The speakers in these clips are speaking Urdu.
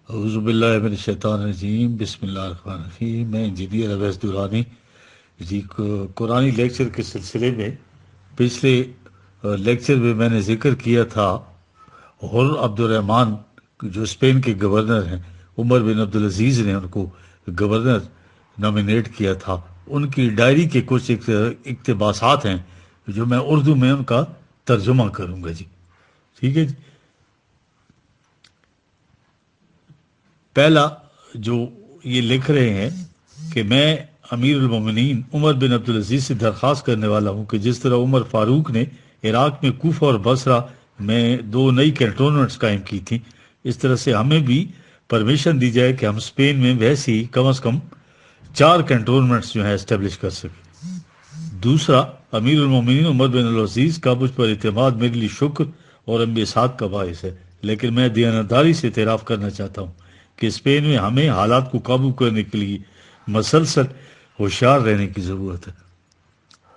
اعوذ باللہ من الشیطان الرجیم، بسم اللہ الرحمن الرحیم۔ میں انجینئر اویس دورانی جی قرآنی لیکچر کے سلسلے میں پچھلے لیکچر میں نے ذکر کیا تھا حر عبد الرحمن جو اسپین کے گورنر ہیں، عمر بن عبدالعزیز نے ان کو گورنر نامینیٹ کیا تھا۔ ان کی ڈائری کے کچھ اقتباسات ہیں جو میں اردو میں ان کا ترجمہ کروں گا جی، ٹھیک ہے جی۔ پہلا جو یہ لکھ رہے ہیں کہ میں امیر المومنین عمر بن عبدالعزیز سے درخواست کرنے والا ہوں کہ جس طرح عمر فاروق نے عراق میں کوفہ اور بصرہ میں 2 نئی کینٹونمنٹس قائم کی تھیں، اس طرح سے ہمیں بھی پرمیشن دی جائے کہ ہم اسپین میں ویسی ہی کم از کم 4 کینٹونمنٹس جو ہیں اسٹیبلش کر سکیں۔ دوسرا، امیر المومنین عمر بن عبدالعزیز کا مجھ پر اعتماد میرے لیے شکر اور انبساط کا باعث ہے، لیکن میں دیانتداری سے اعتراف کرنا چاہتا ہوں کہ اسپین میں ہمیں حالات کو قابو کرنے کے لیے مسلسل ہوشیار رہنے کی ضرورت ہے۔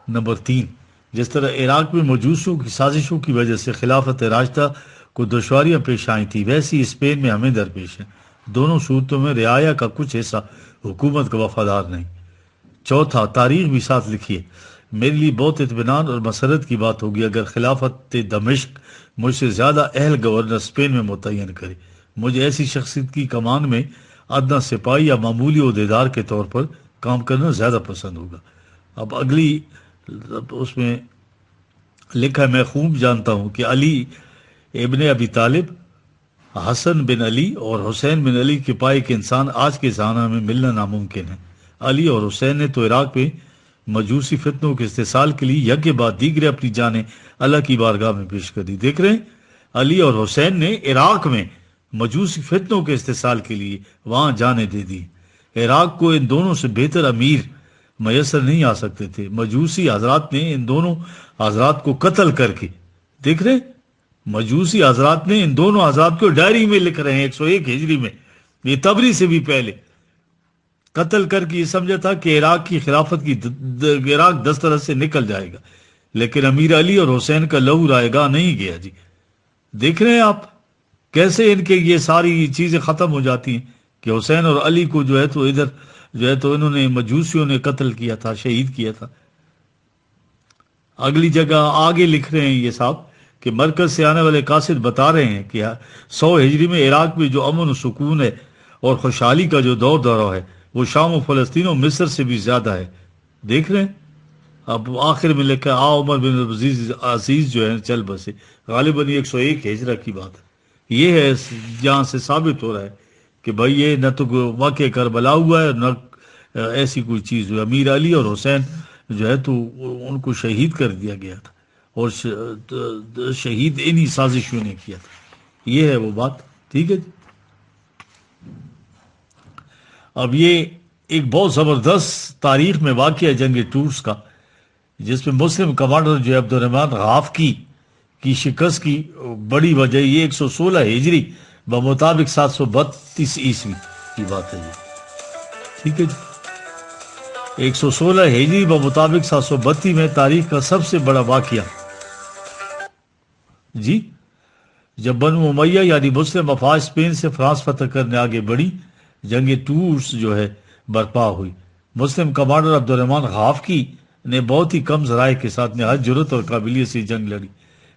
نمبر 3، جس طرح عراق میں مجوسوں کی سازشوں کی وجہ سے خلافت راشدہ کو دشواریاں پیش آئی تھی، ویسی اسپین میں ہمیں درپیش ہیں۔ دونوں صورتوں میں رعایا کا کچھ حصہ حکومت کا وفادار نہیں۔ چوتھا، تاریخ بھی ساتھ لکھیے۔ میرے لیے بہت اطمینان اور مسرت کی بات ہوگی اگر خلافت دمشق مجھ سے زیادہ اہل گورنر اسپین میں متعین کرے۔ مجھے ایسی شخصیت کی کمان میں ادنا سپاہی یا معمولی عہدیدار کے طور پر کام کرنا زیادہ پسند ہوگا۔ اب اگلی اس میں لکھا ہے، میں خوب جانتا ہوں کہ علی ابن ابی طالب، حسن بن علی اور حسین بن علی کے پائے کے انسان آج کے زمانہ میں ملنا ناممکن ہے۔ علی اور حسین نے تو عراق میں مجوسی فتنوں کے استحصال کے لیے یک کے بعد دیگرے اپنی جانیں اللہ کی بارگاہ میں پیش کر دی۔ دیکھ رہے ہیں، علی اور حسین نے عراق میں مجوسی فتنوں کے استحصال کے لیے وہاں جانیں دے دی۔ عراق کو ان دونوں سے بہتر امیر میسر نہیں آ سکتے تھے۔ مجوسی حضرات نے ان دونوں حضرات کو قتل کر کے، دیکھ رہے ہیں، مجوسی حضرات نے ان دونوں حضرات کو ڈائری میں لکھ رہے ہیں 101 ہجری میں، یہ تبری سے بھی پہلے قتل کر کے یہ سمجھا تھا کہ عراق کی خلافت کی عراق دسترس سے نکل جائے گا، لیکن امیر علی اور حسین کا لہو رائے گاہ نہیں گیا جی۔ دیکھ رہے ہیں آپ کیسے ان کے یہ ساری چیزیں ختم ہو جاتی ہیں کہ حسین اور علی کو جو ہے تو ادھر جو ہے تو انہوں نے مجوسیوں نے قتل کیا تھا، شہید کیا تھا۔ اگلی جگہ آگے لکھ رہے ہیں یہ صاحب کہ مرکز سے آنے والے قاصد بتا رہے ہیں کہ 100 ہجری میں عراق میں جو امن و سکون ہے اور خوشحالی کا جو دور دورہ ہے وہ شام و فلسطین و مصر سے بھی زیادہ ہے۔ دیکھ رہے ہیں، اب آخر میں لکھا عمر بن عزیز جو ہے چل بسے، غالباً 101 ہجرہ کی بات ہے۔ یہ ہے جہاں سے ثابت ہو رہا ہے کہ بھائی یہ نہ تو واقع کربلا ہوا ہے، نہ ایسی کوئی چیز ہوئی۔ امیر علی اور حسین جو ہے تو ان کو شہید کر دیا گیا تھا، اور شہید انہی سازشوں نے کیا تھا۔ یہ ہے وہ بات، ٹھیک ہے جی۔ اب یہ ایک بہت زبردست تاریخ میں واقعہ جنگ ٹورس کا، جس میں مسلم کمانڈر جو عبد الرحمن غافقی کی شکست کی بڑی وجہ یہ 116 ہجری بمطابق 732 عیسوی کی بات ہے جی، ٹھیک ہے جی۔ 116 ہجری بمطابق 732 میں تاریخ کا سب سے بڑا واقعہ جی، جب بنو امیہ یعنی مسلم افواج اسپین سے فرانس فتح کرنے آگے بڑھی، جنگ ٹورس جو ہے برپا ہوئی۔ مسلم کمانڈر عبد الرحمن غافقی نے بہت ہی کم ذرائع کے ساتھ نہایت جرأت اور قابلیت سے جنگ لڑی،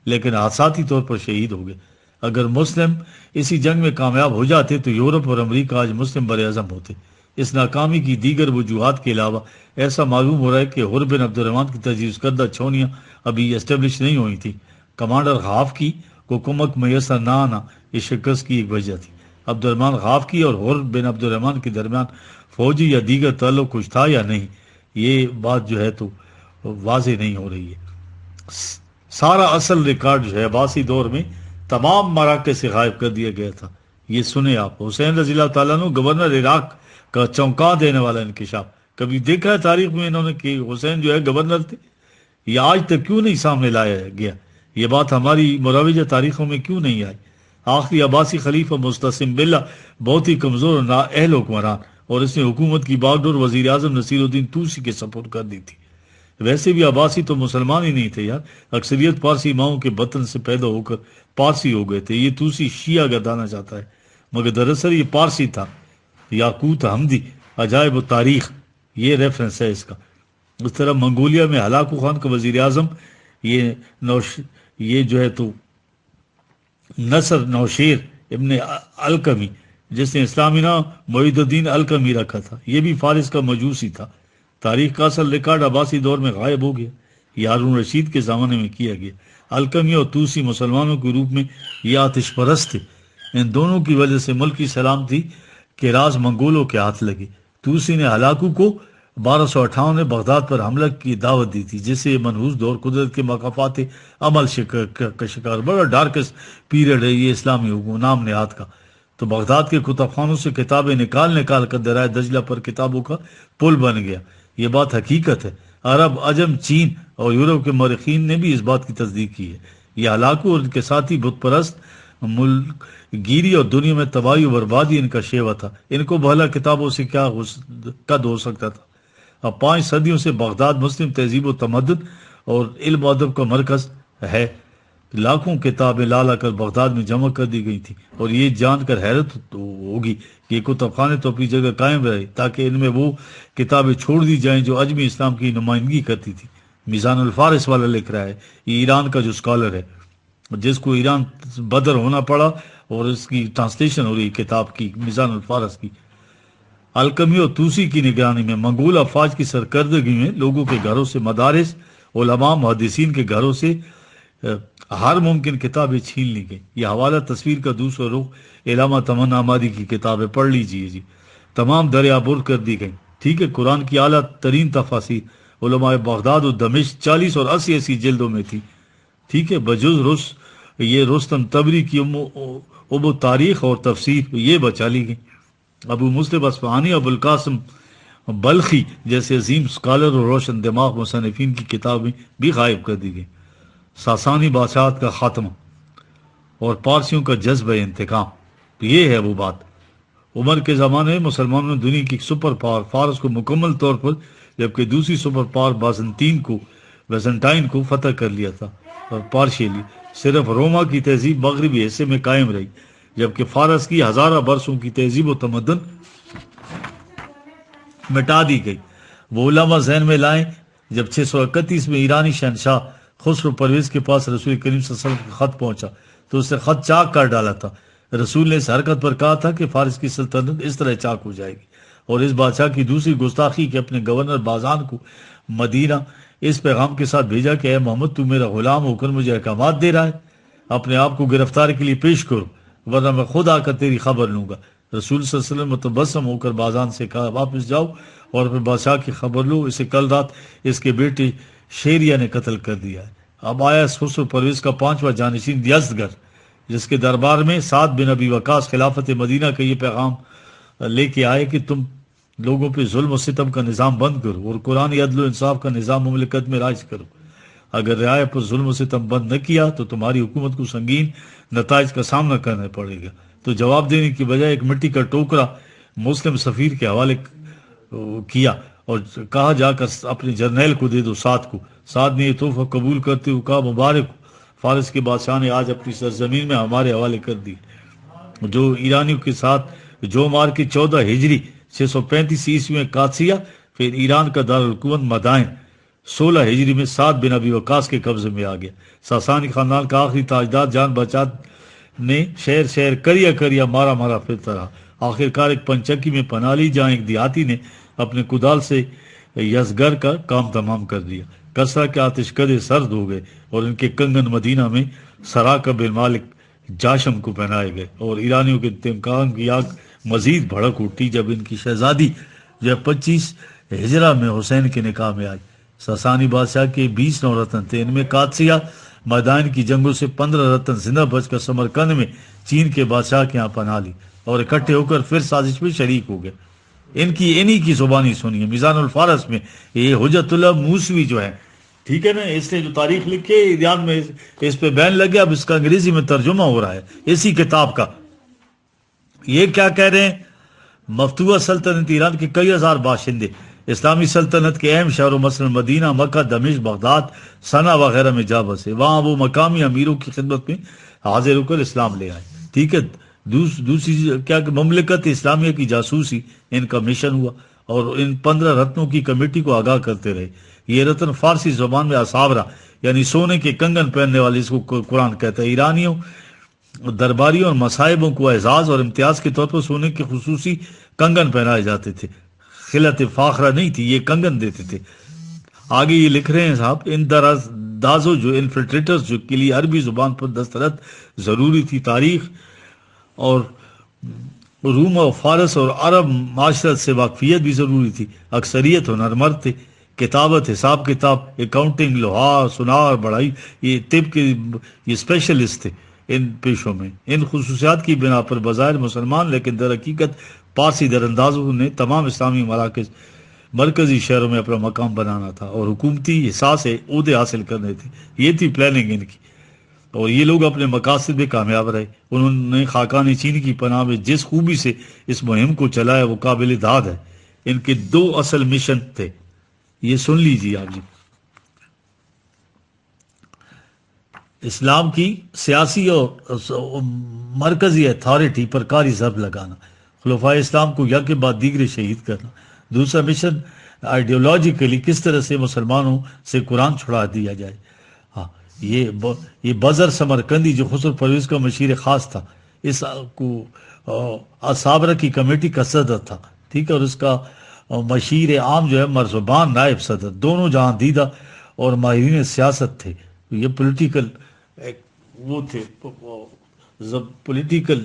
لیکن حادثاتی طور پر شہید ہو گئے۔ اگر مسلم اسی جنگ میں کامیاب ہو جاتے تو یورپ اور امریکہ آج مسلم بر اعظم ہوتے۔ اس ناکامی کی دیگر وجوہات کے علاوہ ایسا معلوم ہو رہا ہے کہ حر بن عبد الرحمن کی تجویز کردہ چھونیاں ابھی اسٹیبلش نہیں ہوئی تھی۔ کمانڈر غافقی کو کمک میسر نہ آنا اس شکست کی ایک وجہ تھی۔ عبد الرحمن غافقی اور حر بن عبد الرحمن کے درمیان فوجی یا دیگر تعلق کچھ تھا یا نہیں، یہ بات جو ہے تو واضح نہیں ہو رہی ہے۔ سارا اصل ریکارڈ جو ہے عباسی دور میں تمام مراکز سے غائب کر دیا گیا تھا۔ یہ سنیں آپ، حسین رضی اللہ تعالیٰ عنہ گورنر عراق کا چونکا دینے والا انکشاف، کبھی دیکھا ہے تاریخ میں انہوں نے کہ حسین جو ہے گورنر تھے؟ یہ آج تک کیوں نہیں سامنے لایا گیا؟ یہ بات ہماری مروجہ تاریخوں میں کیوں نہیں آئی؟ آخری عباسی خلیفہ مستعصم باللہ بہت ہی کمزور اور نااہل حکمران، اور اس نے حکومت کی باغڈور وزیر اعظم نصیر الدین طوسی کے سپرد کر دی تھی۔ ویسے بھی عباسی تو مسلمان ہی نہیں تھے یار، اکثریت پارسی ماؤں کے بطن سے پیدا ہو کر پارسی ہو گئے تھے۔ یہ طوسی شیعہ گردانا چاہتا ہے مگر دراصل یہ پارسی تھا. یاقوت حمدی عجائب و تاریخ، یہ ریفرنس ہے اس کا. اس طرح منگولیا میں ہلاکو خان کا وزیر اعظم یہ جو ہے تو نصر نوشیر ابن الکمی، جس نے اسلامی نام معید الدین الکمی رکھا تھا، یہ بھی فارس کا مجوسی تھا. تاریخ کا اصل ریکارڈ عباسی دور میں غائب ہو گیا، یہ ہارون رشید کے زمانے میں کیا گیا. الکمی اور توسی مسلمانوں کے روپ میں یہ آتش پرست تھے. ان دونوں کی وجہ سے ملک کی سلامتی کے راز منگولوں کے ہاتھ لگے. توسی نے ہلاکو کو 1258 میں بغداد پر حملہ کی دعوت دی تھی، جس سے یہ منحوس دور قدرت کے مقافات عمل کا شکار، بڑا ڈارکس پیریڈ ہے یہ اسلامی نام نہاد کا. تو بغداد کے کتب خانوں سے کتابیں نکال کر درائے دجلہ پر کتابوں کا پل بن گیا. یہ بات حقیقت ہے. عرب، عجم، چین اور یورپ کے مورخین نے بھی اس بات کی تصدیق کی ہے. یہ ہلاکو اور ان کے ساتھی بت پرست ملک گیری اور دنیا میں تباہی و بربادی ان کا شیوا تھا. ان کو بھلا کتابوں سے کیا قد ہو سکتا تھا؟ اب 5 صدیوں سے بغداد مسلم تہذیب و تمدن اور علم و ادب کا مرکز ہے. لاکھوں کتابیں لا کر بغداد میں جمع کر دی گئی تھیں، اور یہ جان کر حیرت ہوگی کہ یہ کتب خانے تو اپنی جگہ قائم رہے تاکہ ان میں وہ کتابیں چھوڑ دی جائیں جو عجمی اسلام کی نمائندگی کرتی تھی. میزان الفارس والا لکھ رہا ہے، یہ ایران کا جو اسکالر ہے جس کو ایران بدر ہونا پڑا، اور اس کی ٹرانسلیشن ہو رہی کتاب کی، میزان الفارس کی. الکمی اور توسی کی نگرانی میں منگول افواج کی سرکردگی میں لوگوں کے گھروں سے مدارس، علماء، محدثین کے گھروں سے ہر ممکن کتابیں چھین لی گئی. یہ حوالہ تصویر کا دوسرا رخ علامہ تمنا آمادی کی کتابیں پڑھ لیجئے جی. تمام دریا برد کر دی گئی. ٹھیک ہے، قرآن کی اعلیٰ ترین تفاسیر علماء بغداد و دمشق 40 اور 80 جلدوں میں تھی. ٹھیک ہے، بجز یہ رستم تبری کی ابو تاریخ اور تفسیر یہ بچا لی گئی. ابو مسلم اصفہانی، ابو القاسم بلخی جیسے عظیم اسکالر اور روشن دماغ مصنفین کی کتابیں بھی غائب کر دی گئی. ساسانی بادشاہت کا خاتمہ اور پارسیوں کا جذبہ انتقام، یہ ہے وہ بات. عمر کے زمانے میں مسلمانوں نے دنیا کی سپر پاور فارس کو مکمل طور پر، جبکہ دوسری سپر پاور بیزنٹائن کو فتح کر لیا تھا. اور پارشیلی صرف روما کی تہذیب مغربی حصے میں قائم رہی، جبکہ فارس کی ہزارہ برسوں کی تہذیب و تمدن مٹا دی گئی. وہ علماء ذہن میں لائیں جب 631 میں ایرانی شہنشاہ خسرو پرویز کے پاس رسول کریم صلی اللہ علیہ وسلم کا خط پہنچا تو اس نے خط چاک کر ڈالا تھا. رسول نے اس حرکت پر کہا تھا کہ فارس کی سلطنت اس طرح چاک ہو جائے گی. اور اس بادشاہ کی دوسری گستاخی کہ اپنے گورنر بازان کو مدینہ اس پیغام کے ساتھ بھیجا کہ اے محمد تو میرا غلام ہو کر مجھے احکامات دے رہا ہے، اپنے آپ کو گرفتار کے لیے پیش کرو ورنہ میں خود آ کر تیری خبر لوں گا. رسول صلی اللہ علیہ وسلم متبسم ہو کر بازان سے کہا واپس جاؤ اور پھر بادشاہ کی خبر لو، اسے کل رات اس کے بیٹے شیریہ نے قتل کر دیا ہے. اب آیا خسرو پرویز کا 5واں جانشین یزدگرد، جس کے دربار میں سعد بن ابی وقاص خلافت مدینہ کا یہ پیغام لے کے آئے کہ تم لوگوں پہ ظلم و ستم کا نظام بند کرو اور قرآن عدل و انصاف کا نظام مملکت میں رائج کرو. اگر رعایا پر ظلم و ستم بند نہ کیا تو تمہاری حکومت کو سنگین نتائج کا سامنا کرنا پڑے گا. تو جواب دینے کی بجائے ایک مٹی کا ٹوکرا مسلم سفیر کے حوالے کیا اور کہا جا کر اپنے جرنیل کو دے دو سعد کو. سعد نے یہ تحفہ قبول کرتے ہوئے کہا مبارک ہو، فارس کے بادشاہ نے آج اپنی سرزمین میں ہمارے حوالے کر دی. جو ایرانیوں کے ساتھ جو مار کے 14 ہجری 635 عیسوی میں قادسیہ، پھر ایران کا دارالحکومت مدائن 16 ہجری میں سعد بن ابی وقاص کے قبضے میں آ گیا. ساسانی خاندان کا آخری تاجدار جان بچات نے شہر شہر کریا مارا پھرتا رہا. آخرکار ایک پنچکی میں پناہ لی جہاں ایک دیہاتی نے اپنے کدال سے یزگر کا کام تمام کر دیا. کسرا کے آتش کدے سرد ہو گئے اور ان کے کنگن مدینہ میں سراقہ بن مالک جاشم کو پہنائے گئے اور ایرانیوں کے انتقام کی آگ مزید بھڑک اٹھی جب ان کی شہزادی جو 25 ہجرہ میں حسین کے نکاح میں آئی. ساسانی بادشاہ کے 20 نو رتن تھے، ان میں قادسیہ میدان کی جنگوں سے 15 رتن زندہ بچ کر سمرقند میں چین کے بادشاہ کے ہاں پناہ لی اور اکٹھے ہو کر پھر سازش میں شریک ہو گئے. انہی کی زبانی سنیے. میزان الفارس میں یہ حجت اللہ موسوی جو ہے، ٹھیک ہے نا، اس نے جو تاریخ لکھی ایران میں اس پہ بین لگ گیا، اب اس کا انگریزی میں ترجمہ ہو رہا ہے اسی کتاب کا. یہ کیا کہہ رہے ہیں؟ مفتوحہ سلطنت ایران کے کئی ہزار باشندے اسلامی سلطنت کے اہم شہروں مثلا مدینہ، مکہ، دمشق، بغداد، صنعا وغیرہ میں جا بسے. وہاں وہ مقامی امیروں کی خدمت میں حاضر ہو کر اسلام لے آئے. ٹھیک ہے، دوسری چیز کیا کہ مملکت اسلامیہ کی جاسوسی ان کا مشن ہوا، اور ان 15 رتنوں کی کمیٹی کو آگاہ کرتے رہے۔ یہ رتن فارسی زبان میں اصابرہ یعنی سونے کے کنگن پہننے والے، اس کو قرآن کہتا ہے۔ ایرانیوں، درباریوں اور مصائبوں کو اعزاز اور امتیاز کے طور پر سونے کے خصوصی کنگن پہنائے جاتے تھے، خلت فاخرہ نہیں تھی، یہ کنگن دیتے تھے۔ آگے یہ لکھ رہے ہیں صاحب، ان دازوں جو انفلٹریٹرز جو کے لیے عربی زبان پر دسترت ضروری تھی، تاریخ اور روم اور فارس اور عرب معاشرت سے واقفیت بھی ضروری تھی۔ اکثریت ہنرمند تھے، کتابت، حساب کتاب، اکاؤنٹنگ، لوہار، سنار، بڑھائی، یہ طب کے یہ اسپیشلسٹ تھے ان پیشوں میں۔ ان خصوصیات کی بنا پر بظاہر مسلمان لیکن در حقیقت پارسی در اندازوں نے تمام اسلامی مراکز مرکزی شہروں میں اپنا مقام بنانا تھا اور حکومتی احساس عہدے حاصل کرنے تھے۔ یہ تھی پلاننگ ان کی، اور یہ لوگ اپنے مقاصد میں کامیاب رہے۔ انہوں نے خاقان چین کی پناہ میں جس خوبی سے اس مہم کو چلایا وہ قابل داد ہے۔ ان کے 2 اصل مشن تھے، یہ سن لیجیے آپ جی۔ اسلام کی سیاسی اور مرکزی اتھارٹی پر کاری ضرب لگانا، خلفائے اسلام کو یک کے بعد دیگرے شہید کرنا۔ دوسرا مشن آئیڈیولوجیکلی کس طرح سے مسلمانوں سے قرآن چھڑا دیا جائے۔ ہاں، یہ بزر سمرقندی جو خسرو پرویز کا مشیر خاص تھا، اس کو اصابرہ کی کمیٹی کا صدر تھا، ٹھیک ہے، اور اس کا مشیر عام جو ہے مرزبان نائب صدر، دونوں جہاں دیدہ اور ماہرین سیاست تھے۔ یہ پولیٹیکل وہ تھے، پولیٹیکل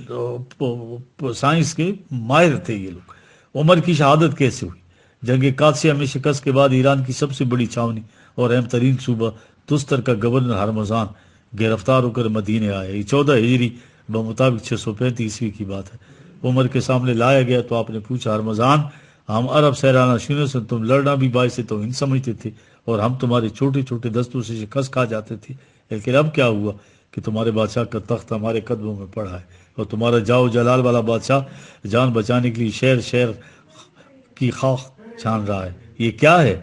سائنس کے ماہر تھے یہ لوگ۔ عمر کی شہادت کیسے ہوئی؟ جنگ قادسیہ میں شکست کے بعد ایران کی سب سے بڑی چھاونی اور اہم ترین صوبہ تستر کا گورنر ہرمزان گرفتار ہو کر مدینے آیا۔ یہ 14 ہجری بمطابق 635 عیسوی کی بات ہے۔ عمر کے سامنے لایا گیا تو آپ نے پوچھا، ہرمزان، ہم عرب سیرانہ شنوں سے تم لڑنا بھی باعث توہین سمجھتے تھے اور ہم تمہارے چھوٹے چھوٹے دستوں سے شکست کھا جاتے تھے، لیکن اب کیا ہوا کہ تمہارے بادشاہ کا تخت ہمارے قدموں میں پڑا ہے اور تمہارا جاؤ جلال والا بادشاہ جان بچانے کے لیے شہر شہر کی خاک چھان رہا ہے۔ یہ کیا ہے؟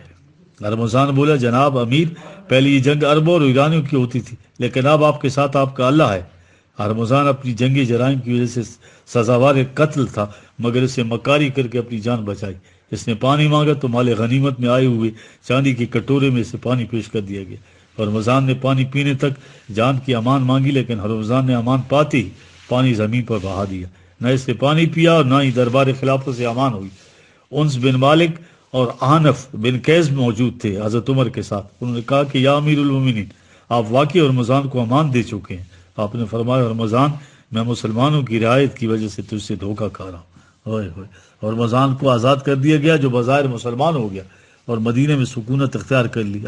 ہرمزان بولا، جناب امیر، پہلے یہ جنگ عربوں اور ایرانیوں کی ہوتی تھی، لیکن اب آپ کے ساتھ آپ کا اللہ ہے۔ ہرمزان اپنی جنگی جرائم کی وجہ سے سزاوار قتل تھا، مگر اسے مکاری کر کے اپنی جان بچائی۔ اس نے پانی مانگا تو مال غنیمت میں آئے ہوئے چاندی کے کٹورے میں اسے پانی پیش کر دیا گیا۔ ہرمزان نے پانی پینے تک جان کی امان مانگی، لیکن ہرمزان نے امان پاتے ہی پانی زمین پر بہا دیا۔ نہ اس نے پانی پیا اور نہ ہی دربار خلافت سے امان ہوئی۔ انس بن مالک اور احنف بن قیس موجود تھے حضرت عمر کے ساتھ۔ انہوں نے کہا کہ یا امیر المومنین، آپ واقعی ہرمزان کو امان دے چکے ہیں۔ آپ نے فرمایا، ہرمزان، میں مسلمانوں کی رعایت کی وجہ سے تجھ سے دھوکہ کھا رہا ہوں۔ ہوئے ہوئے، ہرمزان کو آزاد کر دیا گیا جو بظاہر مسلمان ہو گیا اور مدینے میں سکونت اختیار کر لی۔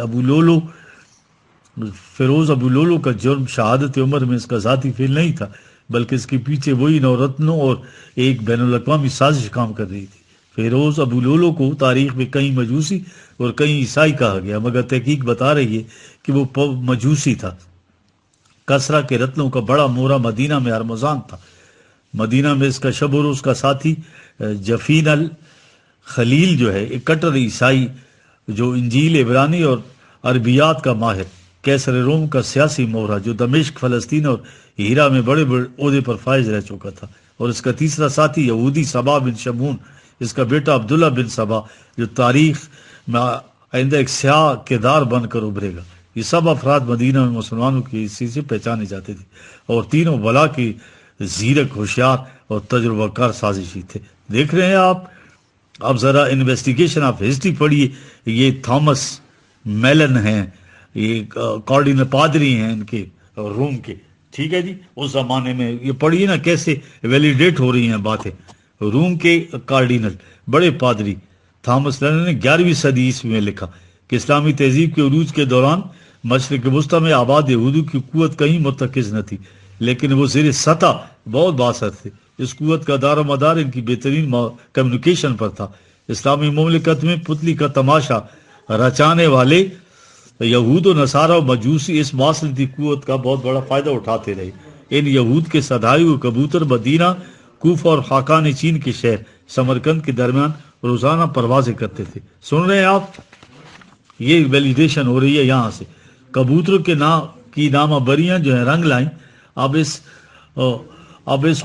فیروز ابو لولو کا جرم شہادت عمر میں اس کا ذاتی فعل نہیں تھا، بلکہ اس کے پیچھے وہی نورتنوں اور ایک بین الاقوامی سازش کام کر رہی تھی۔ فیروز ابو لولو کو تاریخ میں کہیں مجوسی اور کہیں عیسائی کہا گیا، مگر تحقیق بتا رہی ہے کہ وہ مجوسی تھا۔ کسرا کے رتنوں کا بڑا مورا مدینہ میں ہرمزان تھا۔ مدینہ میں اس کا شب و روز کا ساتھی جفین الخلیل جو ہے ایک کٹر عیسائی جو انجیل عبرانی اور عربیات کا ماہر، کیسر روم کا سیاسی مورا جو دمشق، فلسطین اور ہیرا میں بڑے بڑے عہدے پر فائز رہ چکا تھا، اور اس کا تیسرا ساتھی یہودی سبا بن شمون، اس کا بیٹا عبداللہ بن سبا جو تاریخ میں آئندہ ایک سیاہ کردار بن کر ابھرے گا۔ یہ سب افراد مدینہ میں مسلمانوں کی حیثیت سے پہچانے جاتے تھے اور تینوں بلا کے زیرک، ہوشیار اور تجربہ کار سازشی تھے۔ دیکھ رہے ہیں آپ ذرا انویسٹیگیشن آف ہسٹری پڑھیے۔ یہ تھامس میلن ہیں، یہ کارڈینل پادری ہیں ان کے روم کے، ٹھیک ہے جی، اس زمانے میں یہ پڑھیے نا کیسے ویلیڈیٹ ہو رہی ہیں باتیں۔ روم کے کارڈینل بڑے پادری تھامس میلن نے 11ویں صدی عیسوی میں لکھا کہ اسلامی تہذیب کے عروج کے دوران مشرق وسطی میں آباد یہودوں کی قوت کہیں مرتکز نہ تھی، لیکن وہ زیر سطح بہت بااثر تھے۔ اس قوت کا دار و مدار ان کی بہترین کمیونیکیشن پر تھا۔ اسلامی مملکت میں پتلی کا تماشا رچانے والے یہود و نصارہ و مجوسی اس مواصلاتی قوت کا بہت بڑا فائدہ اٹھاتے رہے۔ ان یہود کے سدھائے ہوئے کبوتر مدینہ، کوفہ اور خاقان چین کے شہر سمرقند کے درمیان روزانہ پروازیں کرتے تھے۔ سن رہے ہیں آپ، یہ ویلیڈیشن ہو رہی ہے یہاں سے۔ کبوتروں کے کی نامہ بریاں جو ہیں رنگ لائیں۔ اب اس اب اس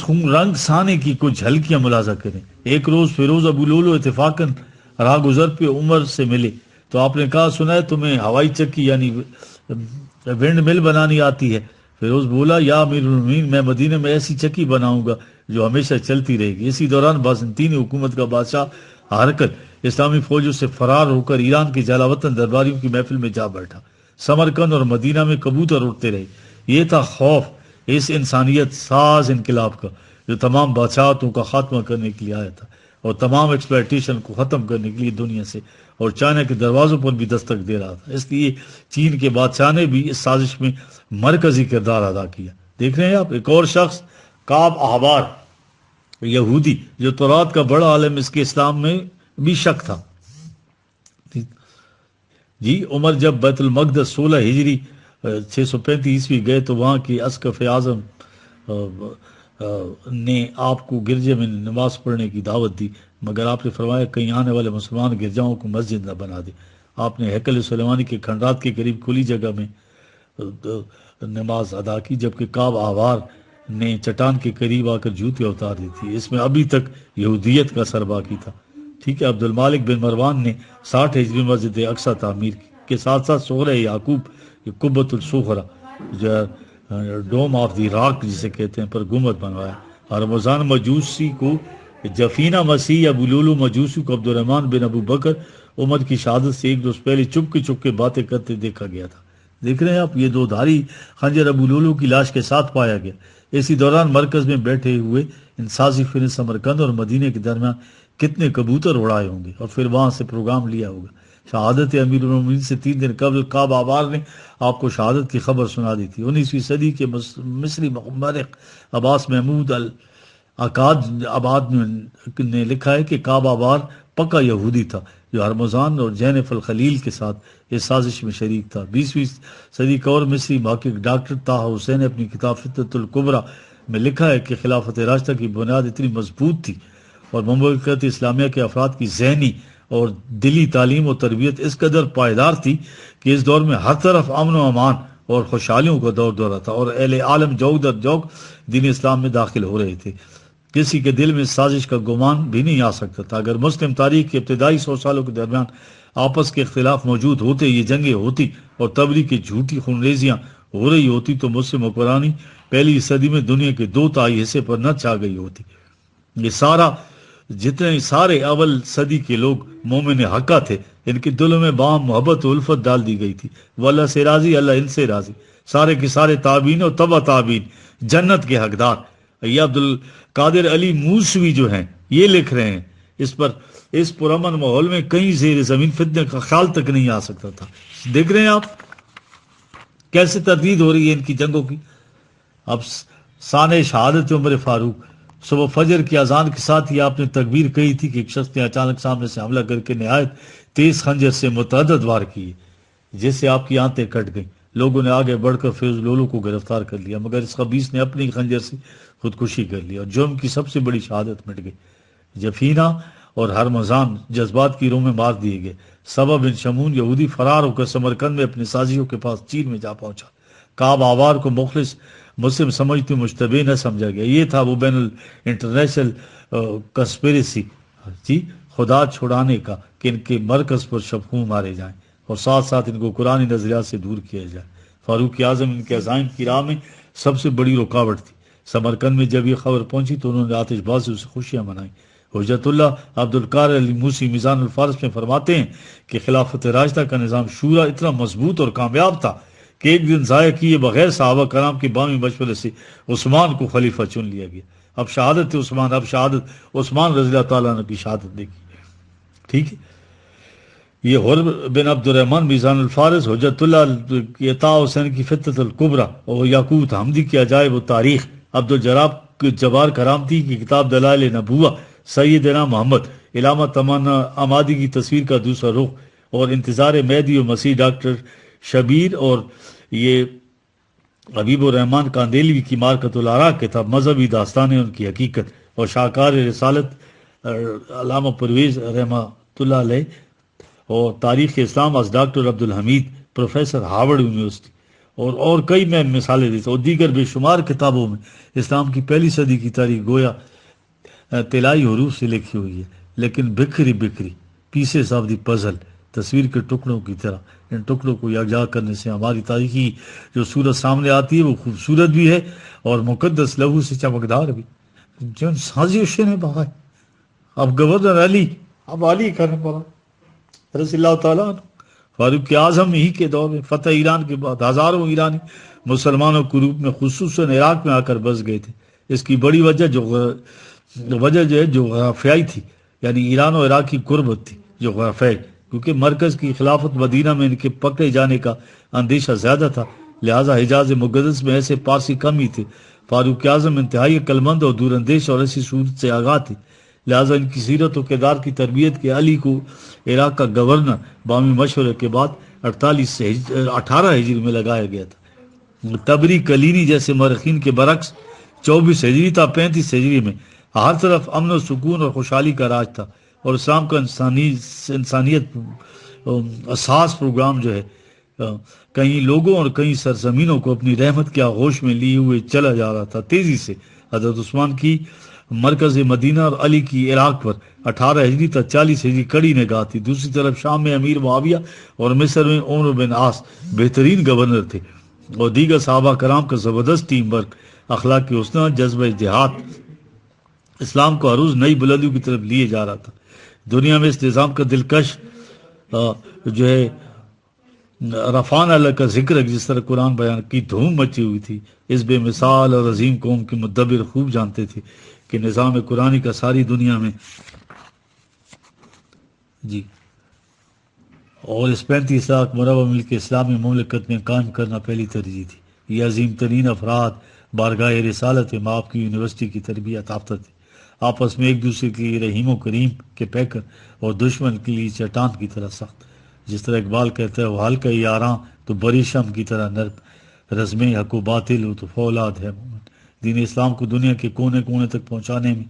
خون رنگ سانے کی کچھ جھلکیاں ملاحظہ کریں۔ ایک روز فیروز ابو لولو اتفاقاً راہ گزر پہ عمر سے ملے تو آپ نے کہا سنا ہے تمہیں ہوائی چکی یعنی ونڈ مل بنانی آتی ہے؟ فیروز بولا یا امیر المومنین میں مدینے میں ایسی چکی بناؤں گا جو ہمیشہ چلتی رہے گی۔ اسی دوران بازنطینی حکومت کا بادشاہ ہرقل اسلامی فوجوں سے فرار ہو کر ایران کے جلاوطن درباریوں کی محفل میں جا بیٹھا۔ سمرقند اور مدینہ میں کبوتر اڑتے رہے۔ یہ تھا خوف اس انسانیت ساز انقلاب کا جو تمام بادشاہتوں کا خاتمہ کرنے کے لیے آیا تھا اور تمام ایکسپلائٹیشن کو ختم کرنے کے لیے دنیا سے اور چائنا کے دروازوں پر بھی دستک دے رہا تھا۔ اس لیے چین کے بادشاہ نے بھی اس سازش میں مرکزی کردار ادا کیا۔ دیکھ رہے ہیں آپ، ایک اور شخص کعب احبار یہودی جو تورات کا بڑا عالم، اس کے اسلام میں بھی شک تھا۔ جی عمر جب بیت المقدس 16 ہجری 635 عیسوی گئے تو وہاں کی اسقف اعظم نے آپ کو گرجے میں نماز پڑھنے کی دعوت دی، مگر آپ نے فرمایا کہیں آنے والے مسلمان گرجاؤں کو مسجد نہ بنا دے۔ آپ نے ہیکل سلیمانی کے کھنڈرات کے قریب کھلی جگہ میں نماز ادا کی، جبکہ کعب احبار نے چٹان کے قریب آ کر جوتیاں اتار دی تھی۔ اس میں ابھی تک یہودیت کا اثر باقی تھا۔ ٹھیک ہے، عبد المالک بن مروان نے 60 ہجری مسجد اقصی تعمیر کی کے ساتھ ساتھ سغرہ یعقوب قبۃ الصغریٰ جو ڈوم آف دی راک جسے کہتے ہیں پر گنبد بنوایا، اور رمضان مجوسی کو جفینہ مسیح ابو لولو مجوسی کو عبد الرحمن بن ابو بکر عمر کی شہادت سے ایک روز پہلے چپ کے باتیں کرتے دیکھا گیا تھا۔ دیکھ رہے ہیں آپ، یہ 2 دھاری خنجر ابو لولو کی لاش کے ساتھ پایا گیا۔ اسی دوران مرکز میں بیٹھے ہوئے ان سازشوں نے سمرقند اور مدینے کے درمیان کتنے کبوتر اڑائے ہوں گے اور پھر وہاں سے پروگرام لیا ہوگا۔ شہادت امیر المومنین سے 3 دن قبل کعب احبار نے آپ کو شہادت کی خبر سنا دی تھی۔ 19ویں صدی کے مصری مورخ عباس محمود العقاد آباد نے لکھا ہے کہ کعب احبار پکا یہودی تھا جو ہرمزان اور جینف الخلیل کے ساتھ اس سازش میں شریک تھا۔ 20ویں صدی کا اور مصری محقق ڈاکٹر طه حسین نے اپنی کتاب فتنۃ الکبریٰ میں لکھا ہے کہ خلافت راشدہ کی بنیاد اتنی مضبوط تھی اور مملکت اسلامیہ کے افراد کی ذہنی اور دلی تعلیم و تربیت اس قدر پائیدار تھی کہ اس دور میں ہر طرف امن و امان اور خوشحالیوں کا دورہ تھا اور اہل عالم جوک در جوک دین اسلام میں داخل ہو رہے تھے۔ کسی کے دل میں سازش کا گمان بھی نہیں آ سکتا تھا۔ اگر مسلم تاریخ کے ابتدائی 100 سالوں کے درمیان آپس کے اختلاف موجود ہوتے، یہ جنگیں ہوتی اور تبلیغ کی جھوٹی خونریزیاں ہو رہی ہوتی تو مسلم حکمرانی پہلی صدی میں دنیا کے 2/3 حصے پر نہ چھا گئی ہوتی۔ یہ جتنے سارے اول صدی کے لوگ مومن حقہ تھے، ان کے دلوں میں باہم محبت و الفت ڈال دی گئی تھی۔ وہ اللہ سے راضی، اللہ ان سے راضی، سارے کے سارے تابعین اور تبع تابعین جنت کے حقدار۔ یہ عبد القادر علی موسوی جو ہیں یہ لکھ رہے ہیں اس پرامن ماحول میں کہیں زیر زمین فتنے کا خیال تک نہیں آ سکتا تھا۔ دیکھ رہے ہیں آپ کیسے تردید ہو رہی ہے ان کی جنگوں کی۔ اب سانح شہادت عمر فاروق، صبح فجر کی اذان کے ساتھ ہی آپ نے تکبیر کہی تھی کہ ایک شخص نے اچانک سامنے سے حملہ کر کے نہایت تیز خنجر سے متعدد وار کیے جس سے آپ کی آنتیں کٹ گئیں۔ لوگوں نے آگے بڑھ کر فیروز لولو کو گرفتار کر لیا، مگر اس خبیث نے اپنی خنجر سے خودکشی کر لی اور جرم کی سب سے بڑی شہادت مٹ گئی۔ جفینہ اور ہرمزان جذبات کی روح میں مار دیے گئے۔ سبا بن شمون یہودی فرار ہو کر سمرقند میں اپنے سازیوں کے پاس چین میں جا پہنچا۔ کعب احبار کو مخلص مسلم سمجھتے مشتبہ نہ سمجھا گیا۔ یہ تھا وہ بین الانٹرنیشنل کنسپیریسی جی خدا چھڑانے کا کہ ان کے مرکز پر شبخوں مارے جائیں اور ساتھ ساتھ ان کو قرآن نظریات سے دور کیا جائے۔ فاروق اعظم ان کے عزائم کی راہ میں سب سے بڑی رکاوٹ تھی۔ سمرقند میں جب یہ خبر پہنچی تو انہوں نے آتش بازی سے خوشیاں منائیں۔ حجت اللہ عبد القادر علی موسی میزان الفارس میں فرماتے ہیں کہ خلافت راشدہ کا نظام شورا اتنا مضبوط اور کامیاب تھا کہ ایک دن ضائع کیے بغیر صحابہ کرام کے بامی مشورے سے عثمان کو خلیفہ چن لیا گیا۔ اب شہادت عثمان رضی اللہ تعالیٰ عنہ کی شہادت دیکھی۔ ٹھیک ہے، یہ حرب بن عبد الرحمن میزان الفارس، حجت اللہ عطا حسین کی فتنۃ الکبریٰ اور یاقوت حمدی کی عجائب و تاریخ، عبد الجبار کرامتی کی کتاب دلائل نبوہ، سیدنا محمد، علامہ تمنا امادی کی تصویر کا دوسرا رخ اور انتظار مہدی و مسیح ڈاکٹر شبیر اور یہ حبیب الرحمن کاندیلوی کی مارکت الآراء کتاب مذہبی داستانیں ان کی حقیقت اور شاہکار رسالت علامہ پرویز رحمۃ اللہ علیہ اور تاریخ اسلام از doctor Abdul Hamid professor Harvard university اور کئی میں مثالیں دیتا ہوں، اور دیگر بے شمار کتابوں میں اسلام کی پہلی صدی کی تاریخ گویا طلائی حروف سے لکھی ہوئی ہے، لیکن بکھری بکھری پیسز آف دی پزل، تصویر کے ٹکڑوں کی طرح ان ٹکڑوں کو یکجا کرنے سے ہماری تاریخی جو صورت سامنے آتی ہے وہ خوبصورت بھی ہے اور مقدس لہو سے چمکدار بھی. جو سازش نے بہا ہے. اب گورنر علی، اب علی کرنے پڑا رضی اللہ تعالیٰ عنہ، فاروق اعظم ہی کے دور میں فتح ایران کے بعد ہزاروں ایرانی مسلمانوں کے روپ میں خصوصاً عراق میں آ کر بس گئے تھے. اس کی بڑی وجہ جو ہے جغرافیائی تھی، یعنی ایران و عراق کی قربت تھی جغرافیائی، کیونکہ مرکز کی خلافت مدینہ میں ان کے پکڑے جانے کا اندیشہ زیادہ تھا، لہٰذا حجاز مقدس میں ایسے پارسی کم ہی تھے. فاروق اعظم انتہائی عقلمند اور دور اندیش اور ایسی صورت سے آگاہ تھے، لہٰذا ان کی سیرت و کردار کی تربیت کے علی کو عراق کا گورنر بامی مشورے کے بعد 18 ہجری میں لگایا گیا تھا. تبری کلینی جیسے مورخین کے برعکس 24 ہجری تا 35 ہجری میں ہر طرف امن و سکون اور خوشحالی کا راج تھا، اور اسلام کا انسانیت اساس پروگرام جو ہے کئی لوگوں اور کئی سرزمینوں کو اپنی رحمت کے آغوش میں لیے ہوئے چلا جا رہا تھا. تیزی سے حضرت عثمان کی مرکز مدینہ اور علی کی عراق پر 18 ہجری تا 40 ہجری کڑی نگاہ تھی. دوسری طرف شام میں امیر معاویہ اور مصر میں عمر بن عاص بہترین گورنر تھے، اور دیگر صحابہ کرام کا زبردست ٹیم ورک، اخلاق کی حسنہ، جذبہ جہاد اسلام کو ہر روز نئی بلندیوں کی طرف لیے جا رہا تھا. دنیا میں اس نظام کا دلکش جو ہے رفان اللہ کا ذکر ہے، جس طرح قرآن بیان کی دھوم مچی ہوئی تھی. اس بے مثال اور عظیم قوم کے مدبر خوب جانتے تھے کہ نظام قرآنی کا ساری دنیا میں اور اس 35 لاکھ مربع میل کے اسلامی مملکت میں قائم کرنا پہلی ترجیح تھی. یہ عظیم ترین افراد بارگاہ رسالت مآب کی یونیورسٹی کی تربیت یافتہ تھے، آپس میں ایک دوسرے کے لیے رحیم و کریم کے پیکر اور دشمن کے لیے چٹان کی طرح سخت. جس طرح اقبال کہتا ہے، وہ ہلکا یاراں تو بری شم کی طرح نرم، رزمیں حق و باطل ہو تو فولاد ہے مومن. دین اسلام کو دنیا کے کونے کونے تک پہنچانے میں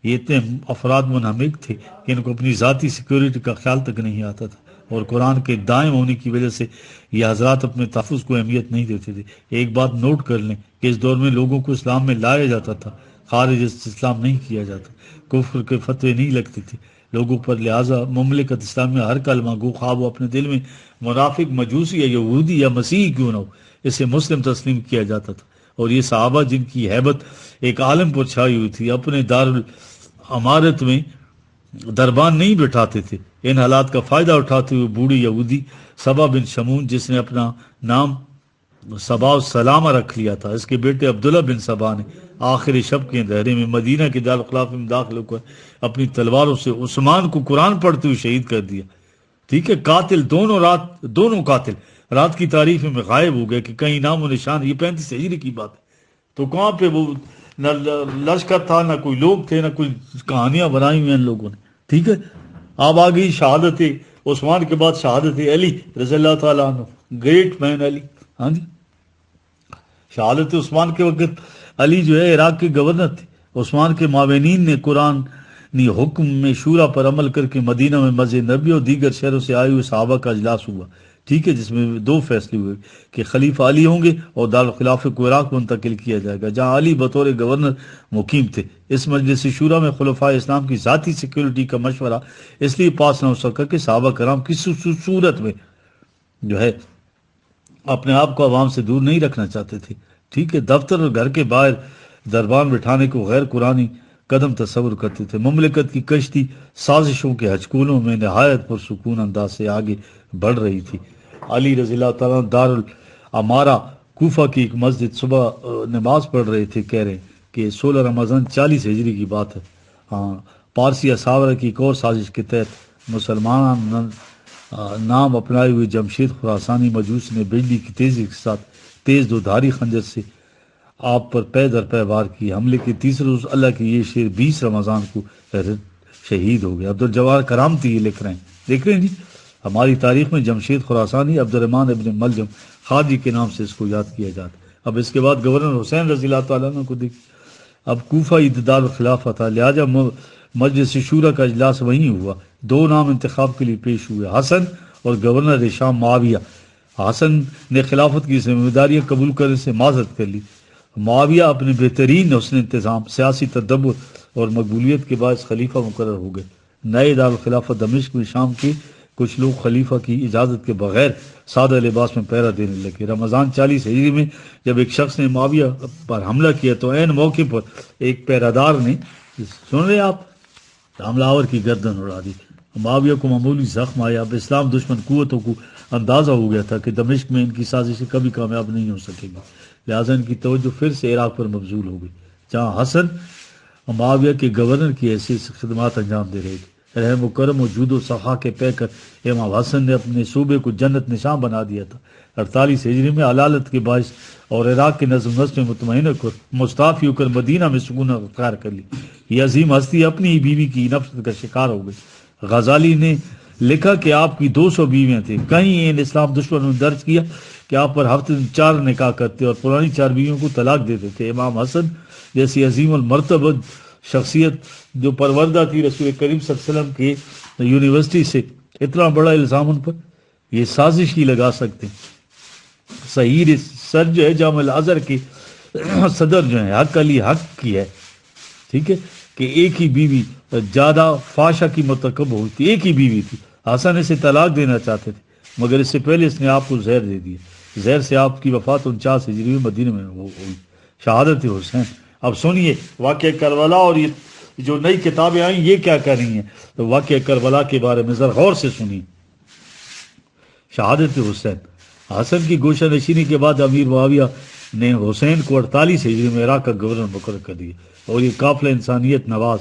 یہ اتنے افراد منہمک تھے کہ ان کو اپنی ذاتی سیکیورٹی کا خیال تک نہیں آتا تھا، اور قرآن کے دائم ہونے کی وجہ سے یہ حضرات اپنے تحفظ کو اہمیت نہیں دیتے تھے. ایک بات نوٹ کر لیں کہ اس دور میں لوگوں کو اسلام میں لایا جاتا تھا، خارج اسلام نہیں کیا جاتا، کفر کے فتوے نہیں لگتے تھے لوگوں پر، لہٰذا مملکت اسلام میں ہر کلمہ گو خواب وہ اپنے دل میں منافق، مجوسی یا یہودی یا مسیحی کیوں نہ ہو، اسے مسلم تسلیم کیا جاتا تھا. اور یہ صحابہ جن کی ہیبت ایک عالم پر چھائی ہوئی تھی، اپنے دارالعمارت میں دربان نہیں بٹھاتے تھے. ان حالات کا فائدہ اٹھاتے ہوئے بوڑھی یہودی سبا بن شمون، جس نے اپنا نام سبا سلامہ رکھ لیا تھا، اس کے بیٹے عبداللہ بن سبا نے آخری شب کے اندھیرے میں مدینہ کے دارالخلافہ میں داخل ہو کر اپنی تلواروں سے عثمان کو قرآن پڑھتے ہوئے شہید کر دیا. ٹھیک ہے، قاتل دونوں قاتل رات کی تاریخ میں غائب ہو گئے کہ کہیں نام و نشان. یہ 35 ہجری کی بات ہے، تو کہاں پہ وہ نہ لشکر تھا، نہ کوئی لوگ تھے، نہ کوئی کہانیاں بنائی ہوئی ان لوگوں نے. ٹھیک ہے، اب آ گئی شہادت عثمان کے بعد شہادت علی رضی اللہ تعالیٰ عنہ، گریٹ مین علی. ہاں جی، شہادت عثمان کے وقت علی جو ہے عراق کے گورنر تھے. عثمان کے معاونین نے قرآنی حکم میں شورا پر عمل کر کے مدینہ میں مسجد نبی اور دیگر شہروں سے آئے ہوئے صحابہ کا اجلاس ہوا. ٹھیک ہے، جس میں 2 فیصلے ہوئے کہ خلیفہ علی ہوں گے اور دارالخلافہ کو عراق منتقل کیا جائے گا، جہاں علی بطور گورنر مقیم تھے. اس مجلس شورا میں خلفائے اسلام کی ذاتی سیکیورٹی کا مشورہ اس لیے پاس نہ ہو سکا کہ صحابہ کرام کسی صورت میں جو ہے اپنے آپ کو عوام سے دور نہیں رکھنا چاہتے تھے. ٹھیک ہے، دفتر اور گھر کے باہر دربان بٹھانے کو غیر قرآنی قدم تصور کرتے تھے. مملکت کی کشتی سازشوں کے ہچکولوں میں نہایت پرسکون انداز سے آگے بڑھ رہی تھی. علی رضی اللہ تعالیٰ دارالعمارہ کوفہ کی ایک مسجد صبح نماز پڑھ رہے تھے. کہہ رہے ہیں کہ 16 رمضان 40 ہجری کی بات ہے. ہاں، پارسی اساورہ کی ایک اور سازش کے تحت مسلمان نام اپنائے ہوئے جمشید خراسانی مجوس نے بجلی کی تیزی کے ساتھ تیز دھاری خنجر سے آپ پر پے در پے وار کی. حملے کے تیسرے روز اللہ کے یہ شیر 20 رمضان کو شہید ہو گیا. عبدالجوار کرامتی یہ لکھ رہے ہیں، دیکھ رہے ہیں جی، ہماری تاریخ میں جمشید خراسانی عبدالرحمن ابن ملجم خارجی کے نام سے اس کو یاد کیا جاتا. اب اس کے بعد گورنر حسین رضی اللہ تعالیٰ عنہ کو دیکھ، اب کوفہ دار الخلافہ تھا، لہٰذا مجلس شورا کا اجلاس وہیں ہوا. 2 نام انتخاب کے لیے پیش ہوئے، حسن اور گورنر شام معاویہ. حسن نے خلافت کی ذمہ داریاں قبول کرنے سے معذرت کر لی۔ معاویہ اپنے بہترین حسن انتظام، سیاسی تدبر اور مقبولیت کے باعث خلیفہ مقرر ہو گئے۔ نئے دارالخلافہ دمشق میں شام کے کچھ لوگ خلیفہ کی اجازت کے بغیر سادہ لباس میں پہرا دینے لگے۔ رمضان 40 ہجری میں جب ایک شخص نے معاویہ پر حملہ کیا تو عین موقع پر ایک پہرادار نے، سن رہے آپ، حملہ آور کی گردن اڑا دی۔ معاویہ کو معمولی زخم آیا۔ اب اسلام دشمن قوتوں کو اندازہ ہو گیا تھا کہ دمشق میں ان کی سازشیں کبھی کامیاب نہیں ہو سکیں گی، لہٰذا ان کی توجہ پھر سے عراق پر مبذول ہو گئی، جہاں حسن معاویہ کے گورنر کی حیثیت سے خدمات انجام دے رہے تھے۔ رحم و کرم و جود و سخا کے پے کر امام حسن نے اپنے صوبے کو جنت نشان بنا دیا تھا۔ 48 ہجری میں علالت کے باعث اور عراق کے نظم نسق میں مطمئن کر مستعفی ہو کر مدینہ میں سکون اختیار کر لی۔ یہ عظیم ہستی اپنی ہی بیوی کی نفرت کا شکار ہو گئی۔ غزالی نے لکھا کہ آپ کی 200 بیویاں تھیں۔ کہیں ان اسلام دشمنوں نے درج کیا کہ آپ پر ہفتے میں 4 نکاح کرتے اور پرانی 4 بیویوں کو طلاق دیتے تھے۔ امام حسن جیسی عظیم المرتبہ شخصیت جو پروردہ تھی رسول کریم صلی اللہ علیہ وسلم کی یونیورسٹی سے، اتنا بڑا الزام ان پر یہ سازش ہی لگا سکتے ہیں۔ صحیح سر جو ہے جامع الازہر کے صدر جو ہے حق علی حق کی ہے، ٹھیک ہے، کہ ایک ہی بیوی زیادہ فاشا کی مرتکب ہوئی تھی، ایک ہی بیوی تھی۔ حسن اسے طلاق دینا چاہتے تھے مگر اس سے پہلے اس نے آپ کو زہر دے دیا۔ زہر سے آپ کی وفات 49 ہجری میں مدینہ میں ہوئی، شہادت حسین۔ اب سنیے واقعہ کربلا، اور یہ جو نئی کتابیں آئیں یہ کیا کہہ رہی ہیں، تو واقعہ کربلا کے بارے میں ذرا غور سے سنیے۔ شہادت حسین۔ حسن کی گوشہ نشینی کے بعد امیر معاویہ نے حسین کو 48 ہجری میں عراق کا گورنر مقرر کر دیا، اور یہ قافلہ انسانیت نواز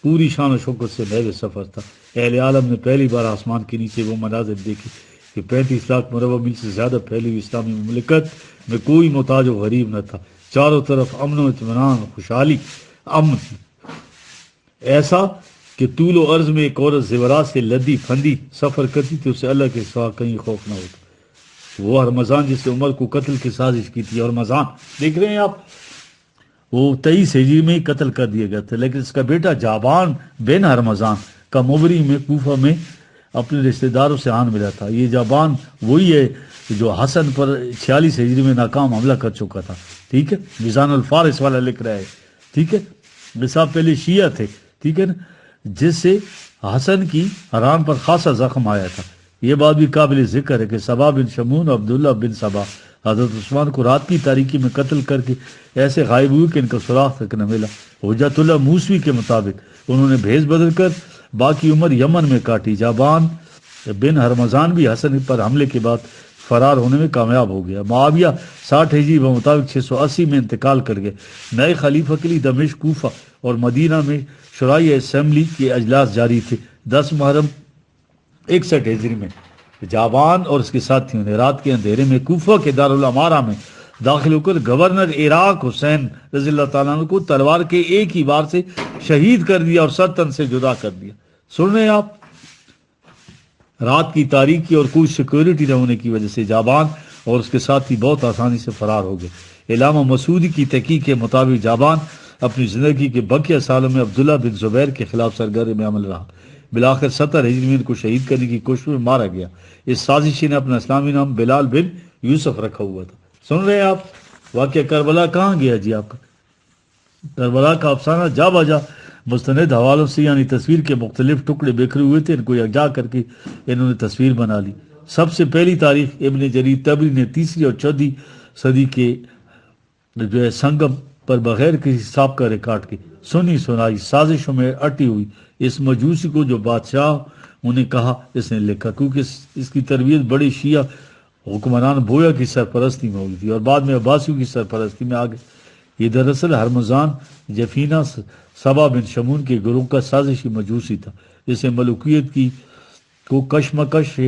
پوری شان و شوکت سے محو سفر تھا۔ اہل عالم نے پہلی بار آسمان کے نیچے وہ مناظر دیکھے کہ 35 لاکھ مربع میل سے زیادہ پھیلی ہوئی اسلامی مملکت میں کوئی محتاج و غریب نہ تھا، چاروں طرف امن و اطمینان، خوشحالی، امن، ایسا کہ طول و عرض میں ایک عورت زیورات سے لدی پھندی سفر کرتی تھی، اسے اللہ کے سوا کہیں خوف نہ ہوتا۔ وہ ہرمزان جس نے عمر کو قتل کی سازش کی تھی، ہرمزان دیکھ رہے ہیں آپ، وہ 23 ہجری میں ہی قتل کر دیا گیا تھا، لیکن اس کا بیٹا جابان بن ہرمزان کا مبری میں کوفہ میں اپنے رشتہ داروں سے آن ملا تھا۔ یہ جابان وہی ہے جو حسن پر 46 ہجری میں ناکام حملہ کر چکا تھا، ٹھیک ہے، میزان الفارس والا لکھ رہا ہے، ٹھیک ہے، یہ صاحب پہلے شیعہ تھے، ٹھیک ہے نا، جس سے حسن کی ران پر خاصا زخم آیا تھا۔ یہ بات بھی قابل ذکر ہے کہ صبا بن شمون اور عبداللہ بن صبا حضرت عثمان کو رات کی تاریکی میں قتل کر کے ایسے غائب ہوئے کہ ان کا سراغ تک نہ ملا۔ حجت اللہ موسوی کے مطابق انہوں نے بھیس بدل کر باقی عمر یمن میں کاٹی۔ جابان بن ہرمزان بھی حسن پر حملے کے بعد فرار ہونے میں کامیاب ہو گیا۔ معاویہ 60 ہجری کے مطابق 680 میں انتقال کر گئے۔ نئے خلیفہ کے لیے دمشق، کوفہ اور مدینہ میں شورائے اسمبلی کے اجلاس جاری تھے۔ 10 محرم 61 ہجری میں جابان اور اس کے ساتھیوں نے رات کے اندھیرے میں کوفہ کے دارالامارہ میں داخل ہو کر گورنر عراق حسین رضی اللہ تعالیٰ عنہ کو تلوار کے ایک ہی وار سے شہید کر دیا اور سلطنت سے جدا کر دیا۔ سن رہے ہیں آپ، رات کی تاریکی اور کوئی سیکیورٹی نہ ہونے کی وجہ سے جابان اور اس کے ساتھی بہت آسانی سے فرار ہو گئے۔ علامہ مسعودی کی تحقیق کے مطابق جابان اپنی زندگی کے بقیہ سالوں میں عبداللہ بن زبیر کے خلاف سرگرم عمل رہا۔ بالآخر 70 ہجری میں ان کو شہید کرنے کی کوشش میں مارا گیا۔ اس سازشی نے اپنا اسلامی نام بلال بن یوسف رکھا ہوا تھا۔ سن رہے ہیں آپ، واقعہ کربلا کہاں گیا جی آپ کا؟ کربلا کا افسانہ جا بجا مستند حوالوں سے، یعنی تصویر کے مختلف ٹکڑے بکھرے ہوئے تھے، ان کو یکجا کر کے انہوں نے تصویر بنا لی۔ سب سے پہلی تاریخ ابن جریر طبری نے 3 اور 14 صدی کے جو ہے سنگم پر بغیر کسی سابقہ ریکارڈ کے سنی سنائی سازشوں میں اٹی ہوئی اس مجوسی کو جو بادشاہ انہیں کہا اس نے لکھا، کیونکہ اس کی تربیت بڑے شیعہ حکمران بویا کی سرپرستی میں ہوئی تھی اور بعد میں عباسیوں کی سرپرستی میں آگے۔ یہ دراصل ہرمزان جفینہ صبا بن شمون کے گروہ کا سازشی مجوسی تھا، جسے ملوکیت کی کو کشمکش